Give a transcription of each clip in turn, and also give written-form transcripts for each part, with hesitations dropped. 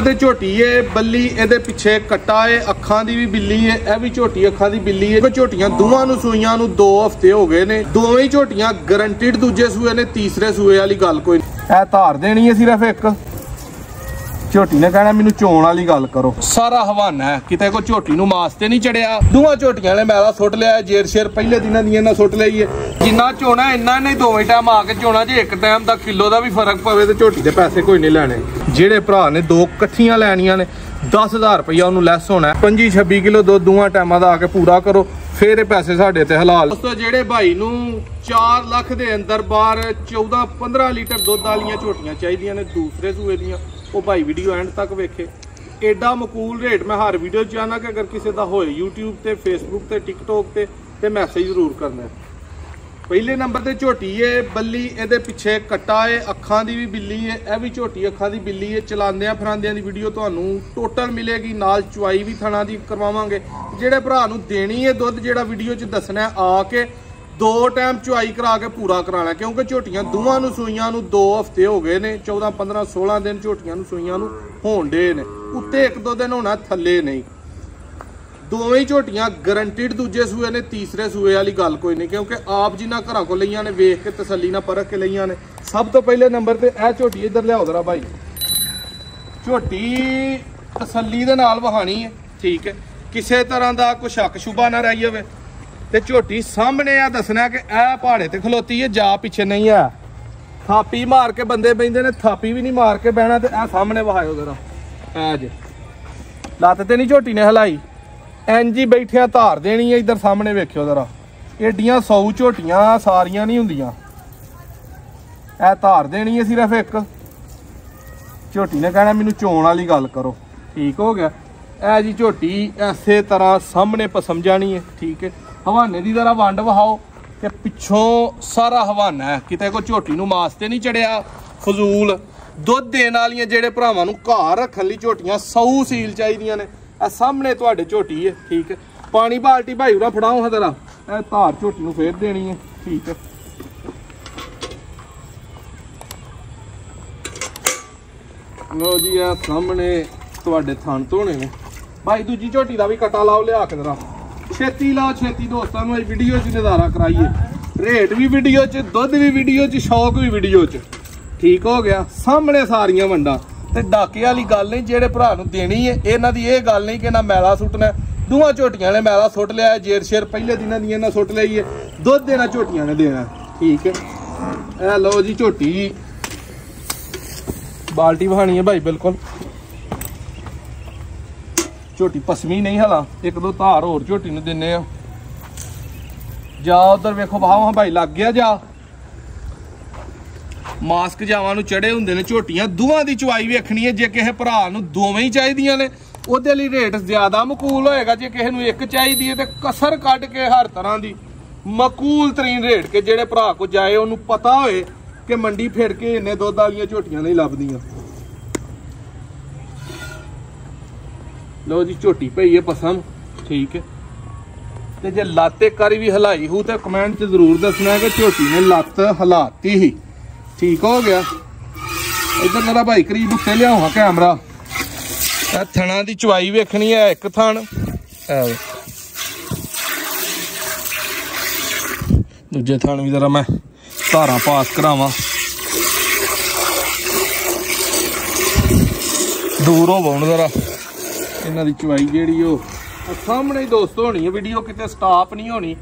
ਤੇ ਝੋਟੀ ਏ ਬੱਲੀ ਇਹਦੇ ਪਿੱਛੇ ਕੱਟਾ ਏ ਅੱਖਾਂ ਦੀ ਵੀ ਬਿੱਲੀ ਏ ਇਹ ਵੀ ਝੋਟੀ ਅੱਖਾਂ ਦੀ ਬਿੱਲੀ ਏ। ਝੋਟੀਆਂ ਦੋਵਾਂ ਨੂੰ ਸੂਈਆਂ ਨੂੰ 2 ਹਫ਼ਤੇ ਹੋ ਗਏ ਨੇ ਦੋਵੇਂ ਹੀ ਝੋਟੀਆਂ ਗਰੰਟਿਡ ਦੂਜੇ ਸੂਏ ਨੇ ਤੀਸਰੇ ਸੂਏ ਵਾਲੀ ਗੱਲ ਕੋਈ ਨਹੀਂ। ਇਹ ਧਾਰ ਦੇਣੀ ਏ ਸਿਰਫ ਇੱਕ ਝੋਟੀ ਨੇ ਕਹਿਣਾ ਮੈਨੂੰ ਚੋਣ ਵਾਲੀ ਗੱਲ ਕਰੋ ਸਾਰਾ ਹਵਾਨਾ ਹੈ ਕਿਤੇ ਕੋਈ ਝੋਟੀ ਨੂੰ ਮਾਸ ਤੇ ਨਹੀਂ ਚੜਿਆ। ਦੋਵਾਂ ਝੋਟੀਆਂ ਨੇ ਮੈਲਾ ਸੁੱਟ ਲਿਆ ਜੇਰ ਸ਼ੇਰ ਪਹਿਲੇ ਦਿਨਾਂ ਦੀਆਂ ਨਾ ਸੁੱਟ ਲਈ ਏ ਜਿੰਨਾ ਚੋਣਾ ਇੰਨਾ ਨਹੀਂ ਦੋਵੇਂ ਟਾਈਮ ਆ ਕੇ ਚੋਣਾ ਜੇ ਇੱਕ ਟਾਈਮ ਦਾ ਕਿਲੋ ਦਾ ਵੀ ਫਰਕ ਪਵੇ ਤੇ ਝੋਟੀ ਦੇ ਪੈਸੇ ਕੋਈ ਨਹੀਂ ਲੈਣੇ। ਜਿਹੜੇ ਭਰਾ ਨੇ 2 ਇਕੱਠੀਆਂ ਲੈਣੀਆਂ ਨੇ 10,000 ਰੁਪਇਆ ਉਹਨੂੰ ਲੈਸ ਹੋਣਾ 25-26 ਕਿਲੋ ਦੁੱਧ ਦੋਵਾਂ ਟਾਈਮਾਂ ਦਾ ਆ ਕੇ ਪੂਰਾ ਕਰੋ ਫਿਰ ਇਹ ਪੈਸੇ ਸਾਡੇ ਤੇ ਹਲਾਲ। ਦੋਸਤੋ ਜਿਹੜੇ ਭਾਈ ਨੂੰ 4 ਲੱਖ ਦੇ ਅੰਦਰ ਬਾਹਰ 14-15 ਲੀਟਰ ਦੁੱਧ ਵਾਲੀਆਂ ਝੋਟੀਆਂ ਚਾਹੀਦੀਆਂ ਨੇ ਦੂਸਰੇ ਸੂਏ ਦੀਆਂ ਉਹ ਭਾਈ ਵੀਡੀਓ ਐਂਡ ਤੱਕ ਵੇਖੇ। ਐਡਾ ਮਕੂਲ ਰੇਟ ਮੈਂ ਹਰ ਵੀਡੀਓ 'ਚ ਆਣਾ ਕਿ ਅਗਰ ਕਿਸੇ ਦਾ ਹੋਏ YouTube ਤੇ Facebook ਤੇ TikTok ਤੇ ਮੈਸੇਜ ਜ਼ਰੂਰ ਕਰਨਾ। ਪਹਿਲੇ ਨੰਬਰ ਤੇ ਝੋਟੀ ਏ ਬੱਲੀ ਇਹਦੇ ਪਿੱਛੇ ਕੱਟਾ ਏ ਅੱਖਾਂ ਦੀ ਵੀ ਬਿੱਲੀ ਏ ਇਹ ਵੀ ਝੋਟੀ ਅੱਖਾਂ ਦੀ ਬਿੱਲੀ ਏ। ਚਲਾਉਂਦਿਆਂ ਫਿਰਾਂਦਿਆਂ ਦੀ ਵੀਡੀਓ ਤੁਹਾਨੂੰ ਟੋਟਲ ਮਿਲੇਗੀ ਨਾਲ ਚੁਆਈ ਵੀ ਥਣਾ ਦੀ ਕਰਵਾਵਾਂਗੇ। ਜਿਹੜੇ ਭਰਾ ਨੂੰ ਦੇਣੀ ਏ ਦੁੱਧ ਜਿਹੜਾ ਵੀਡੀਓ 'ਚ ਦੱਸਣਾ ਆ ਕੇ 2 ਟਾਈਮ ਚੁਆਈ ਕਰਾ ਕੇ ਪੂਰਾ ਕਰਾਣਾ ਕਿਉਂਕਿ ਝੋਟੀਆਂ ਦੋਵਾਂ ਨੂੰ ਸੂਈਆਂ ਨੂੰ 2 ਹਫ਼ਤੇ ਹੋ ਗਏ ਨੇ 14-15-16 ਦਿਨ ਝੋਟੀਆਂ ਨੂੰ ਸੂਈਆਂ ਨੂੰ ਹੋਣ ਡੇ ਨੇ ਉੱਤੇ 1-2 ਦਿਨ ਹੋਣਾ ਥੱਲੇ ਨਹੀਂ। ਦੋਵੇਂ ਹੀ ਝੋਟੀਆਂ ਗਰੰਟਿਡ ਦੂਜੇ ਸੂਏ ਨੇ ਤੀਸਰੇ ਸੂਏ ਵਾਲੀ ਗੱਲ ਕੋਈ ਨਹੀਂ ਕਿਉਂਕਿ ਆਪ ਜਿਨ੍ਹਾਂ ਘਰਾਂ ਕੋਲ ਲਈਆਂ ਨੇ ਵੇਖ ਕੇ ਤਸੱਲੀ ਨਾਲ ਪਰਖ ਕੇ ਲਈਆਂ ਨੇ। ਸਭ ਤੋਂ ਪਹਿਲੇ ਨੰਬਰ ਤੇ ਇਹ ਝੋਟੀ ਇੱਧਰ ਲਿਆਓ ਜ਼ਰਾ ਭਾਈ ਝੋਟੀ ਤਸੱਲੀ ਦੇ ਨਾਲ ਵਹਾਣੀ ਹੈ ਠੀਕ ਹੈ ਕਿਸੇ ਤਰ੍ਹਾਂ ਦਾ ਕੋਈ ਸ਼ੱਕ ਸ਼ੁਬਾ ਨਾ ਰਹੀ ਹੋਵੇ ਤੇ ਝੋਟੀ ਸਾਹਮਣੇ ਆ ਦੱਸਣਾ ਕਿ ਇਹ ਪਹਾੜੇ ਤੇ ਖਲੋਤੀ ਹੈ ਜਾ ਪਿੱਛੇ ਨਹੀਂ ਆ। ਥਾਪੀ ਮਾਰ ਕੇ ਬੰਦੇ ਬੈਂਦੇ ਨੇ ਥਾਪੀ ਵੀ ਨਹੀਂ ਮਾਰ ਕੇ ਬਹਿਣਾ ਤੇ ਇਹ ਸਾਹਮਣੇ ਵਹਾਇਓ ਜ਼ਰਾ ਐਜ ਲੱਤ ਤੇ ਨਹੀਂ ਝੋਟੀ ਨੇ ਹਲਾਈ ਇੰਜ ਹੀ ਬੈਠਿਆ ਧਾਰ ਦੇਣੀ ਹੈ। ਇੱਧਰ ਸਾਹਮਣੇ ਵੇਖਿਓ ਜ਼ਰਾ ਏਡੀਆਂ 100 ਝੋਟੀਆਂ ਸਾਰੀਆਂ ਨਹੀਂ ਹੁੰਦੀਆਂ ਇਹ ਧਾਰ ਦੇਣੀ ਹੈ ਸਿਰਫ ਇੱਕ ਝੋਟੀ ਨੇ ਕਹਿਣਾ ਮੈਨੂੰ ਚੋਣ ਵਾਲੀ ਗੱਲ ਕਰੋ ਠੀਕ ਹੋ ਗਿਆ। ਇਹ ਜੀ ਝੋਟੀ ਐਸੇ ਤਰ੍ਹਾਂ ਸਾਹਮਣੇ ਪਸਮ ਜਾਣੀ ਹੈ ਠੀਕ ਹੈ। ਹਵਾਨੇ ਦੀ ਜ਼ਰਾ ਵੰਡ ਵਹਾਓ ਕਿ ਪਿੱਛੋਂ ਸਾਰਾ ਹਵਾਨਾ ਹੈ ਕਿਤੇ ਕੋਈ ਝੋਟੀ ਨੂੰ ਮਾਸ ਤੇ ਨਹੀਂ ਚੜਿਆ ਫਜ਼ੂਲ। ਦੁੱਧ ਦੇਣ ਵਾਲੀਆਂ ਜਿਹੜੇ ਭਰਾਵਾਂ ਨੂੰ ਘਰ ਰੱਖਣ ਲਈ ਝੋਟੀਆਂ 100 ਸੀਲ ਚਾਹੀਦੀਆਂ ਨੇ ਇਹ ਸਾਹਮਣੇ ਤੁਹਾਡੇ ਝੋਟੀ ਹੈ ਠੀਕ ਹੈ। ਪਾਣੀ ਬਾਲਟੀ ਭਾਈ ਉਰਾ ਫੜਾਓ ਹਾਂ ਜ਼ਰਾ ਇਹ ਧਾਰ ਝੋਟੀ ਨੂੰ ਫੇਰ ਦੇਣੀ ਹੈ ਠੀਕ ਹੈ। ਲੋ ਜੀ ਆ ਸਾਹਮਣੇ ਤੁਹਾਡੇ ਥਣ ਧੋਣੇ ਨੇ ਭਾਈ ਦੂਜੀ ਝੋਟੀ ਦਾ ਵੀ ਕਟਾ ਲਾਓ ਲਿਆ ਕੇ ਜ਼ਰਾ ਛੇਤੀ ਲਾਓ ਛੇਤੀ ਦੋਸਤਾਂ ਨੂੰ ਇਹ ਵੀਡੀਓ 'ਚ ਨਜ਼ਾਰਾ ਕਰਾਈਏ ਰੇਟ ਵੀ ਵੀਡੀਓ 'ਚ ਦੁੱਧ ਵੀ ਵੀਡੀਓ 'ਚ ਸ਼ੌਕ ਵੀ ਵੀਡੀਓ 'ਚ ਠੀਕ ਹੋ ਗਿਆ। ਸਾਹਮਣੇ ਸਾਰੀਆਂ ਵੰਡਾਂ ਤੇ ਡਾਕੇ ਵਾਲੀ ਗੱਲ ਨਹੀਂ ਜਿਹੜੇ ਭਰਾ ਨੂੰ ਦੇਣੀ ਹੈ ਇਹਨਾਂ ਦੀ ਇਹ ਗੱਲ ਨਹੀਂ ਕਿ ਨਾ ਮੈਲਾ ਸੁੱਟਣਾ ਦੋਵਾਂ ਝੋਟੀਆਂ ਨੇ ਮੈਲਾ ਸੁੱਟ ਲਿਆ ਜੇਰ ਸ਼ੇਰ ਪਹਿਲੇ ਦਿਨਾਂ ਦੀਆਂ ਨਾ ਸੁੱਟ ਲਈ ਹੈ ਦੁੱਧ ਦੇਣਾ ਝੋਟੀਆਂ ਨੇ ਦੇਣਾ ਠੀਕ ਹੈ। ਇਹ ਲਓ ਜੀ ਝੋਟੀ ਬਾਲਟੀ ਵਹਾਣੀ ਹੈ ਭਾਈ ਬਿਲਕੁਲ ਝੋਟੀ ਪਸਮੀ ਨਹੀਂ ਹਲਾ 1-2 ਧਾਰ ਹੋਰ ਝੋਟੀ ਨੂੰ ਦਿੰਨੇ ਆ। ਜਾ ਉਧਰ ਵੇਖੋ ਬਾਹਾਂ ਭਾਈ ਲੱਗ ਗਿਆ ਜਾ ਮਾਸਕ ਜਾਵਾਂ ਨੂੰ ਚੜੇ ਹੁੰਦੇ ਨੇ ਝੋਟੀਆਂ ਦੋਵਾਂ ਦੀ ਚੁਆਈ ਵੇਖਣੀ ਹੈ। ਜੇ ਕਿਸੇ ਭਰਾ ਨੂੰ ਦੋਵੇਂ ਹੀ ਚਾਹੀਦੀਆਂ ਨੇ ਉਹਦੇ ਲਈ ਰੇਟ ਜ਼ਿਆਦਾ ਮਕੂਲ ਹੋਏਗਾ ਜੇ ਕਿਸੇ ਨੂੰ ਇੱਕ ਚਾਹੀਦੀ ਹੈ ਤੇ ਕਸਰ ਕੱਢ ਕੇ ਹਰ ਤਰ੍ਹਾਂ ਦੀ ਮਕੂਲ ਤਰੀਨ ਰੇਟ ਕੇ ਜਿਹੜੇ ਭਰਾ ਕੋ ਜਾਏ ਉਹਨੂੰ ਪਤਾ ਹੋਏ ਕਿ ਮੰਡੀ ਫਿਰ ਕੇ ਇੰਨੇ ਦੁੱਧ ਵਾਲੀਆਂ ਝੋਟੀਆਂ ਨਹੀਂ ਲੱਭਦੀਆਂ। ਲੋ ਜੀ ਝੋਟੀ ਪਈ ਹੈ ਪਸੰਦ ਠੀਕ ਹੈ ਤੇ ਜੇ ਲਾਤੇ ਕਰੀ ਵੀ ਹਲਾਈ ਹੋ ਤੇ ਕਮੈਂਟ 'ਚ ਜ਼ਰੂਰ ਦੱਸਣਾ ਕਿ ਝੋਟੀ ਨੇ ਲੱਤ ਹਲਾਤੀ ਹੀ ਠੀਕ ਹੋ ਗਿਆ। ਇੱਧਰ ਮੇਰਾ ਭਾਈ ਕਰੀਬ ਉੱਤੇ ਲਿਆਵਾਂ ਕੈਮਰਾ ਇਹ ਥਣਾ ਦੀ ਚਵਾਈ ਵੇਖਣੀ ਹੈ ਇੱਕ ਥਣ ਦੂਜੇ ਥਣ ਵੀ ਜ਼ਰਾ ਮੈਂ ਧਾਰਾਂ ਪਾਸ ਕਰਾਵਾਂ ਦੂਰ ਹੋਵੋ ਹੁਣ ਜ਼ਰਾ ਇਹਨਾਂ ਦੀ ਚਵਾਈ ਜਿਹੜੀ ਉਹ ਸਾਹਮਣੇ ਹੀ ਦੋਸਤੋ ਹੋਣੀ ਹੈ ਵੀਡੀਓ ਕਿਤੇ ਸਟਾਪ ਨਹੀਂ ਹੋਣੀ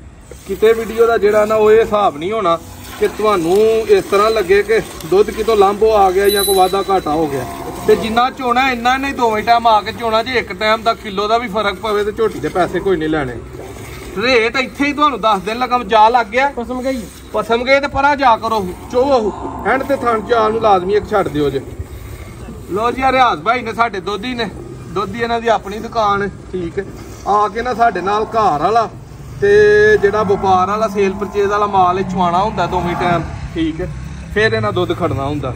ਕਿਤੇ ਵੀਡੀਓ ਦਾ ਜਿਹੜਾ ਨਾ ਉਹ ਇਹ ਹਿਸਾਬ ਨਹੀਂ ਹੋਣਾ ਕਿ ਤੁਹਾਨੂੰ ਇਸ ਤਰ੍ਹਾਂ ਲੱਗੇ ਕਿ ਦੁੱਧ ਕਿਤੋਂ ਲਾਂਭੋ ਆ ਗਿਆ ਜਾਂ ਕੋਈ ਵਾਧਾ ਘਾਟਾ ਹੋ ਗਿਆ ਤੇ ਜਿੰਨਾ ਝੋਣਾ ਇੰਨਾ ਨਹੀਂ ਦੋਵੇਂ ਟਾਈਮ ਆ ਕੇ ਝੋਣਾ ਜੇ ਇੱਕ ਟਾਈਮ ਦਾ ਕਿਲੋ ਦਾ ਵੀ ਫਰਕ ਪਵੇ ਤੇ ਝੋਟੀ ਦੇ ਪੈਸੇ ਕੋਈ ਨਹੀਂ ਲੈਣੇ। ਰੇਟ ਇੱਥੇ ਹੀ ਤੁਹਾਨੂੰ 10 ਦਿਨ ਲਗਮ ਜਾ ਲੱਗ ਗਿਆ ਪਸਮ ਗਏ ਤੇ ਪਰਾਂ ਜਾ ਕਰੋ ਚੋਵੋ ਐਂਡ ਤੇ ਥਣ ਚਾਲ ਨੂੰ ਲਾਜ਼ਮੀ ਇੱਕ ਛੱਡ ਦਿਓ ਜੇ। ਲੋ ਜੀ ਰਿਆਜ਼ ਭਾਈ ਨੇ ਸਾਡੇ ਦੋਧੀ ਨੇ ਦੋਧੀ ਇਹਨਾਂ ਦੀ ਆਪਣੀ ਦੁਕਾਨ ਠੀਕ ਹੈ ਆ ਕੇ ਨਾ ਸਾਡੇ ਨਾਲ ਘਰ ਵਾਲਾ ਤੇ ਜਿਹੜਾ ਵਪਾਰ ਵਾਲਾ ਸੇਲ ਪਰਚੇਜ਼ ਵਾਲਾ ਮਾਲ ਇਹ ਚਵਾਣਾ ਹੁੰਦਾ ਦੋਵੇਂ ਟਾਈਮ ਠੀਕ ਹੈ ਫਿਰ ਇਹਨਾਂ ਦੁੱਧ ਖੜਨਾ ਹੁੰਦਾ।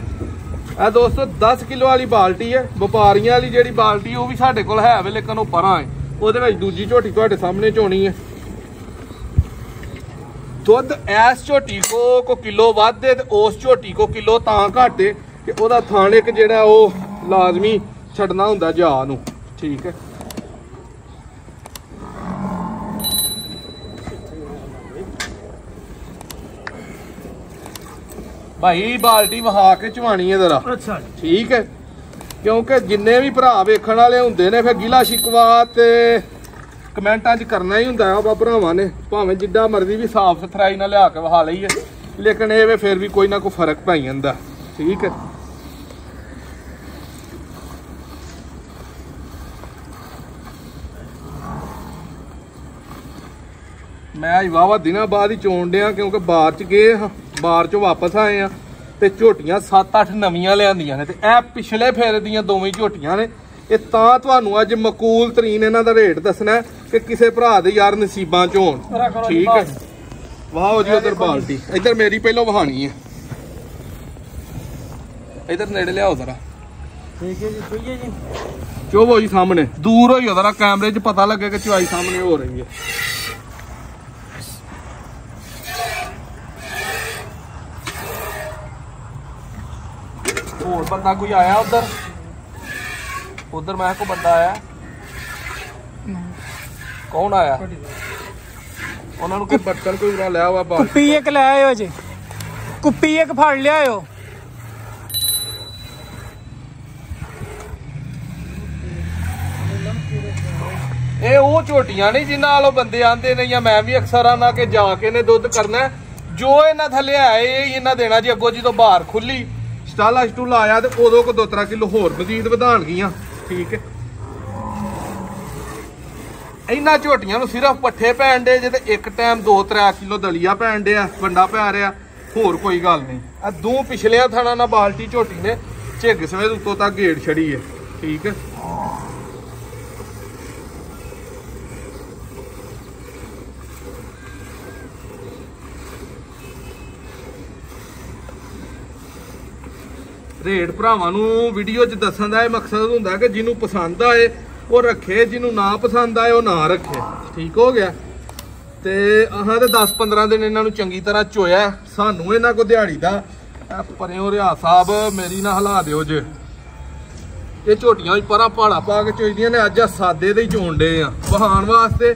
ਇਹ ਦੋਸਤੋ 10 ਕਿਲੋ ਵਾਲੀ ਬਾਲਟੀ ਹੈ ਵਪਾਰੀਆਂ ਵਾਲੀ ਜਿਹੜੀ ਬਾਲਟੀ ਉਹ ਵੀ ਸਾਡੇ ਕੋਲ ਹੈ ਵੇ ਲੇਕਿਨ ਉਹ ਪਰਾਂ ਹੈ ਉਹਦੇ ਵਿੱਚ ਦੂਜੀ ਝੋਟੀ ਤੁਹਾਡੇ ਸਾਹਮਣੇ ਚੋਣੀ ਹੈ। ਦੁੱਧ ਐਸ ਝੋਟੀ ਕੋ ਕਿਲੋ ਵੱਧਦੇ ਤੇ ਉਸ ਝੋਟੀ ਕੋ ਕਿਲੋ ਤਾਂ ਘਾਟੇ ਕਿ ਉਹਦਾ ਥਣ ਇੱਕ ਜਿਹੜਾ ਉਹ ਲਾਜ਼ਮੀ ਛੱਡਣਾ ਹੁੰਦਾ ਜਾ ਨੂੰ। ਠੀਕ ਹੈ ਭਾਈ ਬਾਲਟੀ ਵਹਾ ਕੇ ਚਵਾਣੀ ਹੈ ਜਰਾ। ਅੱਛਾ ਠੀਕ ਹੈ ਕਿਉਂਕਿ ਜਿੰਨੇ ਵੀ ਭਰਾ ਵੇਖਣ ਵਾਲੇ ਹੁੰਦੇ ਨੇ ਫਿਰ ਗਿਲਾ ਸ਼ਿਕਵਾ ਤੇ ਕਮੈਂਟਾਂ 'ਚ ਕਰਨਾ ਹੀ ਹੁੰਦਾ ਆ ਭਰਾਵਾਂ ਨੇ, ਭਾਵੇਂ ਜਿੱਡਾ ਮਰਜ਼ੀ ਵੀ ਸਾਫ਼ ਸੁਥਰਾਈ ਨਾਲ ਲਿਆ ਕੇ ਵਹਾ ਲਈਏ, ਲੇਕਿਨ ਇਹ ਫਿਰ ਵੀ ਕੋਈ ਨਾ ਕੋਈ ਫਰਕ ਪੈ ਜਾਂਦਾ। ਠੀਕ ਹੈ ਮੈਂ ਅੱਜ ਵਾਹਵਾ ਦਿਨਾਂ ਬਾਅਦ ਹੀ ਚੋਣ ਡਿਆ ਕਿਉਂਕਿ ਬਾਹਰ 'ਚ ਗਏ ਹਾਂ, ਬਾਹਰ 'ਚੋਂ ਵਾਪਸ ਆਏ ਆ ਤੇ ਝੋਟੀਆਂ 7-8 ਨਵੀਆਂ ਲਿਆਂਦੀਆਂ ਨੇ ਤੇ ਇਹ ਪਿਛਲੇ ਫੇਰੇ ਦੀਆਂ ਦੋਵੇਂ ਝੋਟੀਆਂ ਨੇ। ਇਹ ਤਾਂ ਤੁਹਾਨੂੰ ਅੱਜ ਮਕੂਲ ਤਰੀਨ ਇਹਨਾਂ ਦਾ ਰੇਟ ਦੱਸਣਾ ਕਿ ਕਿਸੇ ਭਰਾ ਦੇ ਯਾਰ ਨਸੀਬਾਂ 'ਚ ਹੋਣ। ਠੀਕ ਹੈ ਵਾਓ ਜੀ। ਉਧਰ ਬਾਲਟੀ ਇੱਧਰ ਮੇਰੀ ਪਹਿਲੋਂ ਵਹਾਣੀ ਹੈ, ਇੱਧਰ ਨੇੜੇ ਲਿਆਓ ਜ਼ਰਾ। ਠੀਕ ਹੈ ਜੀ ਸਹੀ ਹੈ ਜੀ। ਚੋਵੋ ਜੀ ਸਾਹਮਣੇ, ਦੂਰ ਹੋਈ ਜ਼ਰਾ ਕੈਮਰੇ 'ਚ ਪਤਾ ਲੱਗੇ ਕਿ ਚੁਆਈ ਸਾਹਮਣੇ ਹੋ ਰਹੀ ਹੈ। ਹੋਰ ਬੰਦਾ ਕੋਈ ਆਇਆ ਉਧਰ? ਉਧਰ ਮੈਂ ਕੋ ਬੰਦਾ ਆਇਆ? ਕੌਣ ਆਇਆ? ਉਹਨਾਂ ਨੂੰ ਕੋਈ ਬਰਤਨ ਕੋਈ ਉਰਾ ਲਿਆ ਵਾ? ਕੁੱਪੀ ਇੱਕ ਲੈ ਆਇਓ ਜੀ, ਕੁੱਪੀ ਇੱਕ ਫੜ ਲਿਆਇਓ। ਇਹ ਉਹ ਝੋਟੀਆਂ ਨਹੀਂ ਜਿਨ੍ਹਾਂ ਨਾਲੋਂ ਬੰਦੇ ਆਂਦੇ ਨੇ, ਜਾਂ ਮੈਂ ਵੀ ਅਕਸਰ ਆਣਾ ਕਿ ਜਾ ਕੇ ਨੇ ਦੁੱਧ ਕਰਨਾ। ਜੋ ਇਹਨਾਂ ਥੱਲੇ ਆਏ ਇਹਨਾਂ ਦੇਣਾ ਜੀ। ਅੱਗੋਂ ਜਦੋਂ ਬਾਹਰ ਖੁੱਲੀ ਸਟਾਲਾ ਸਟੂਲਾ ਆਇਆ ਤੇ ਉਦੋਂ ਕੋ 2-3 ਕਿਲੋ ਹੋਰ ਮਜ਼ੀਦ ਵਧਾਣਗੀਆਂ। ਠੀਕ ਹੈ ਇਹਨਾਂ ਝੋਟੀਆਂ ਨੂੰ ਸਿਰਫ ਪੱਠੇ ਪੈਣ ਦੇ ਜੇ ਤੇ ਇੱਕ ਟਾਈਮ 2-3 ਕਿਲੋ ਦਲੀਆ ਪੈਣ ਦੇ ਆ, ਵੰਡਾ ਪੈ ਰਿਹਾ, ਹੋਰ ਕੋਈ ਗੱਲ ਨਹੀਂ। ਆ ਦੋ ਪਿਛਲਿਆਂ ਥਾਣਾ ਨਾਲ ਬਾਲਟੀ ਝੋਟੀ ਨੇ ਝਿੱਗ ਸਵੇਦ ਉੱਤੋਂ ਤੱਕ ਗੇੜ ਛੜੀ ਹੈ। ਠੀਕ ਹੈ ਰੇਟ ਭਰਾਵਾਂ ਨੂੰ ਵੀਡੀਓ 'ਚ ਦੱਸਣ ਦਾ ਇਹ ਮਕਸਦ ਹੁੰਦਾ ਕਿ ਜਿਹਨੂੰ ਪਸੰਦ ਆਏ ਉਹ ਰੱਖੇ, ਜਿਹਨੂੰ ਨਾ ਪਸੰਦ ਆਏ ਉਹ ਨਾ ਰੱਖੇ। ਠੀਕ ਹੋ ਗਿਆ ਤੇ ਆਹਾਂ ਤੇ 10-15 ਦਿਨ ਇਹਨਾਂ ਨੂੰ ਚੰਗੀ ਤਰ੍ਹਾਂ ਚੋਇਆ। ਸਾਨੂੰ ਇਹਨਾਂ ਕੋ ਦਿਹਾੜੀ ਦਾ ਪਰਿਓ ਰਿਆ ਸਾਹਿਬ ਮੇਰੀ ਨਾ ਹਿਲਾ ਦਿਓ ਜੇ। ਇਹ ਝੋਟੀਆਂ ਵੀ ਪਰਾਂ ਪਹਾੜਾ ਪਾ ਕੇ ਚੋਈਦੀਆਂ ਨੇ, ਅੱਜ ਆ ਸਾਦੇ ਦੇ ਹੀ ਚੋਣ ਡੇ ਆ ਵਹਾਣ ਵਾਸਤੇ।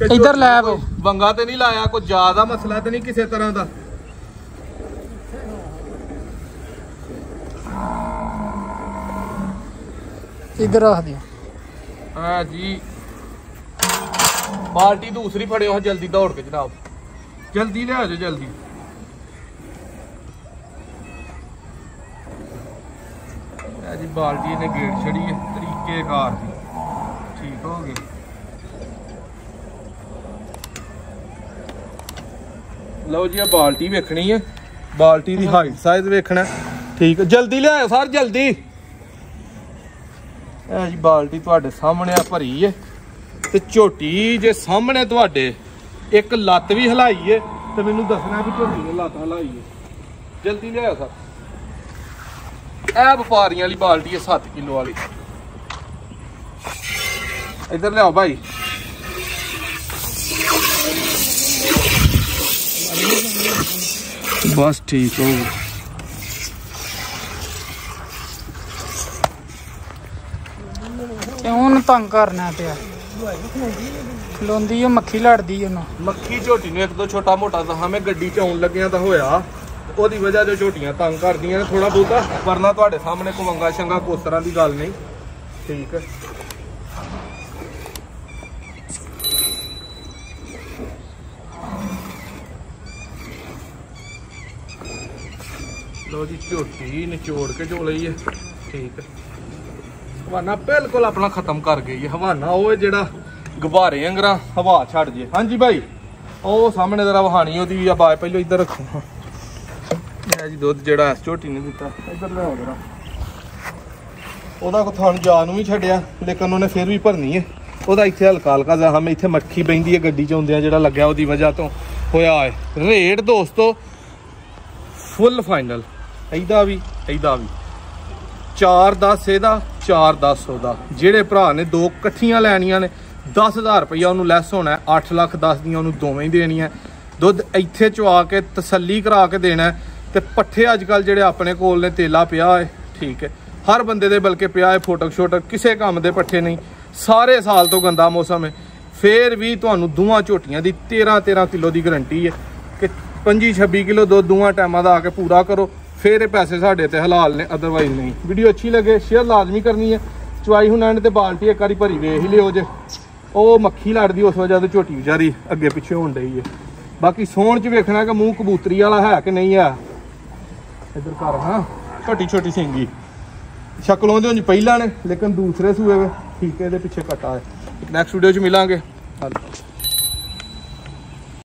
ਇੱਧਰ ਲੈ ਆਵੋ। ਬੰਗਾ ਤੇ ਨਹੀਂ ਲਾਇਆ, ਕੋਈ ਜ਼ਿਆਦਾ ਮਸਲਾ ਤੇ ਨਹੀਂ ਕਿਸੇ ਤਰ੍ਹਾਂ ਦਾ। इधर रख दिया। हाँ जी बाल्टी दूसरी फड़े हो जल्दी दौड़ के जनाब, जल्दी ले आ जाओ जल्दी। जी बाल्टी ने गेट छड़ी है तरीके कार की। ठीक हो गए लो जी बाल्टी वेखनी है, बाल्टी की हाइट साइज वेखना। ठीक है जल्दी ले आयो सर जल्दी। ਇਹ ਜੀ ਬਾਲਟੀ ਤੁਹਾਡੇ ਸਾਹਮਣੇ ਆ ਭਰੀ ਏ ਤੇ ਝੋਟੀ ਜੇ ਸਾਹਮਣੇ ਤੁਹਾਡੇ ਇੱਕ ਲੱਤ ਵੀ ਹਿਲਾਈ ਏ ਤੇ ਮੈਨੂੰ ਦੱਸਣਾ ਵੀ ਝੋਟੀ ਨੇ ਲੱਤ ਹਿਲਾਈ ਏ। ਜਲਦੀ ਲਿਆਓ ਸਰ। ਇਹ ਵਪਾਰੀਆਂ ਵਾਲੀ ਬਾਲਟੀ ਏ 7 ਕਿਲੋ ਵਾਲੀ। ਇੱਧਰ ਲਿਆਓ ਭਾਈ। ਬਸ ਠੀਕ ਹੋ ਗਿਆ। ਉਹਨੂੰ ਤੰਗ ਕਰਨਾ ਪਿਆ, ਖਲੋਂਦੀ ਉਹ ਮੱਖੀ ਲੜਦੀ ਉਹਨੂੰ। ਮੱਖੀ ਝੋਟੀ ਨੂੰ ਇੱਕ ਦੋ ਛੋਟਾ ਮੋਟਾ ਜ਼ਖਮ ਹੈ ਗੱਡੀ 'ਚ ਆਉਣ ਲੱਗਿਆਂ ਤਾਂ ਹੋਇਆ, ਉਹਦੀ ਵਜ੍ਹਾ ਜੋ ਝੋਟੀਆਂ ਤੰਗ ਕਰਦੀਆਂ ਨੇ ਥੋੜਾ ਬਹੁਤਾ, ਵਰਨਾ ਤੁਹਾਡੇ ਸਾਹਮਣੇ ਕੋਈ ਵੰਗਾ ਸ਼ੰਗਾ ਕੋਈ ਤਰ੍ਹਾਂ ਦੀ ਗੱਲ ਨਹੀਂ। ਠੀਕ ਹੈ ਲੋ ਜੀ ਝੋਟੀ ਨਿਚੋੜ ਕੇ ਜੋ ਲਈ ਹੈ। ਠੀਕ ਹੈ ਹਵਾਨਾ ਬਿਲਕੁਲ ਆਪਣਾ ਖਤਮ ਕਰ ਗਈ ਹੈ। ਹਵਾਨਾ ਉਹ ਜਿਹੜਾ ਗੁਬਾਰੇ ਅੰਗਰਾ ਹਵਾ ਛੱਡ ਜੇ। ਹਾਂਜੀ ਭਾਈ ਉਹ ਸਾਹਮਣੇ ਜਰਾ ਵਹਾਣੀ ਉਹਦੀ ਆਵਾਜ਼ ਪਹਿਲਾਂ ਇੱਧਰ ਰੱਖੋ। ਇਹ ਜੀ ਦੁੱਧ ਜਿਹੜਾ ਇਸ ਝੋਟੀ ਨੇ ਦਿੱਤਾ ਇੱਧਰ ਲਿਆਓ ਜਰਾ। ਉਹਦਾ ਕੋ ਤੁਹਾਨੂੰ ਜਾ ਨੂੰ ਵੀ ਛੱਡਿਆ ਲੇਕਿਨ ਉਹਨੇ ਫਿਰ ਵੀ ਭਰਨੀ ਹੈ। ਉਹਦਾ ਇੱਥੇ ਹਲਕਾ ਹਲਕਾ ਜ਼ਖਮ ਇੱਥੇ ਮੱਖੀ ਬਹਿੰਦੀ ਹੈ ਗੱਡੀ 'ਚ ਆਉਂਦਿਆਂ ਜਿਹੜਾ ਲੱਗਿਆ ਉਹਦੀ ਵਜ੍ਹਾ ਤੋਂ ਹੋਇਆ ਹੈ। ਰੇਟ ਦੋਸਤੋ ਫੁੱਲ ਫਾਈਨਲ ਇਹਦਾ ਵੀ 4-10 ਇਹਦਾ 4-10 ਉਹਦਾ। ਜਿਹੜੇ ਭਰਾ ਨੇ ਦੋ ਇਕੱਠੀਆਂ ਲੈਣੀਆਂ ਨੇ 10,000 ਰੁਪਇਆ ਉਹਨੂੰ ਲੈਸ ਹੋਣਾ। 8 ਲੱਖ 10 ਦੀਆਂ ਉਹਨੂੰ ਦੋਵੇਂ ਹੀ ਦੇਣੀਆਂ। ਦੁੱਧ ਇੱਥੇ ਚਵਾ ਕੇ ਤਸੱਲੀ ਕਰਾ ਕੇ ਦੇਣਾ। ਤੇ ਪੱਠੇ ਅੱਜ ਕੱਲ ਜਿਹੜੇ ਆਪਣੇ ਕੋਲ ਨੇ ਤੇਲਾ ਪਿਆ ਹੈ। ਠੀਕ ਹੈ ਹਰ ਬੰਦੇ ਦੇ ਬਲਕਿ ਪਿਆ ਹੈ ਫੋਟਕ ਛੋਟਕ, ਕਿਸੇ ਕੰਮ ਦੇ ਪੱਠੇ ਨਹੀਂ, ਸਾਰੇ ਸਾਲ ਤੋਂ ਗੰਦਾ ਮੌਸਮ ਹੈ, ਫੇਰ ਵੀ ਤੁਹਾਨੂੰ ਦੋਵਾਂ ਝੋਟੀਆਂ ਦੀ 13 ਕਿਲੋ ਦੀ ਗਰੰਟੀ ਹੈ ਕਿ 25-26 ਕਿਲੋ ਦੁੱਧ ਦੋਵਾਂ ਟਾਈਮਾਂ ਦਾ ਆ ਕੇ ਪੂਰਾ ਕਰੋ, ਫੇਰ ਇਹ ਪੈਸੇ ਸਾਡੇ ਤੇ ਹਲਾਲ ਨੇ, ਅਦਰਵਾਈਜ਼ ਨਹੀਂ। ਵੀਡੀਓ ਅੱਛੀ ਲੱਗੇ ਸ਼ੇਅਰ ਲਾਜ਼ਮੀ ਕਰਨੀ ਹੈ। ਚੁਆਈ ਹੁਣਾਂ ਨੇ ਤੇ ਬਾਲਟੀ ਇੱਕ ਵਾਰੀ ਭਰੀ ਵੇਖ ਹੀ ਲਿਓ ਜੇ, ਉਹ ਮੱਖੀ ਲੜਦੀ ਉਸ ਵਜ੍ਹਾ ਤੇ ਝੋਟੀ ਵਿਚਾਰੀ ਅੱਗੇ ਪਿੱਛੇ ਹੋਣ ਡਈ ਹੈ। ਬਾਕੀ ਸੋਣ ਚ ਵੇਖਣਾ ਕਿ ਮੂੰਹ ਕਬੂਤਰੀ ਵਾਲਾ ਹੈ ਕਿ ਨਹੀਂ ਹੈ। ਇੱਧਰ ਕਰ ਹਾਂ ਛੋਟੀ ਸਿੰਗੀ ਸ਼ਕਲੋਂ ਦੇ ਉਂਝ ਪਹਿਲਾਂ ਨੇ, ਲੇਕਿਨ ਦੂਸਰੇ ਸੂਏ ਵੇ ਠੀਕ ਹੈ, ਇਹਦੇ ਪਿੱਛੇ ਕੱਟਾ ਹੈ। ਨੈਕਸਟ ਵੀਡੀਓ ਚ ਮਿਲਾਂਗੇ।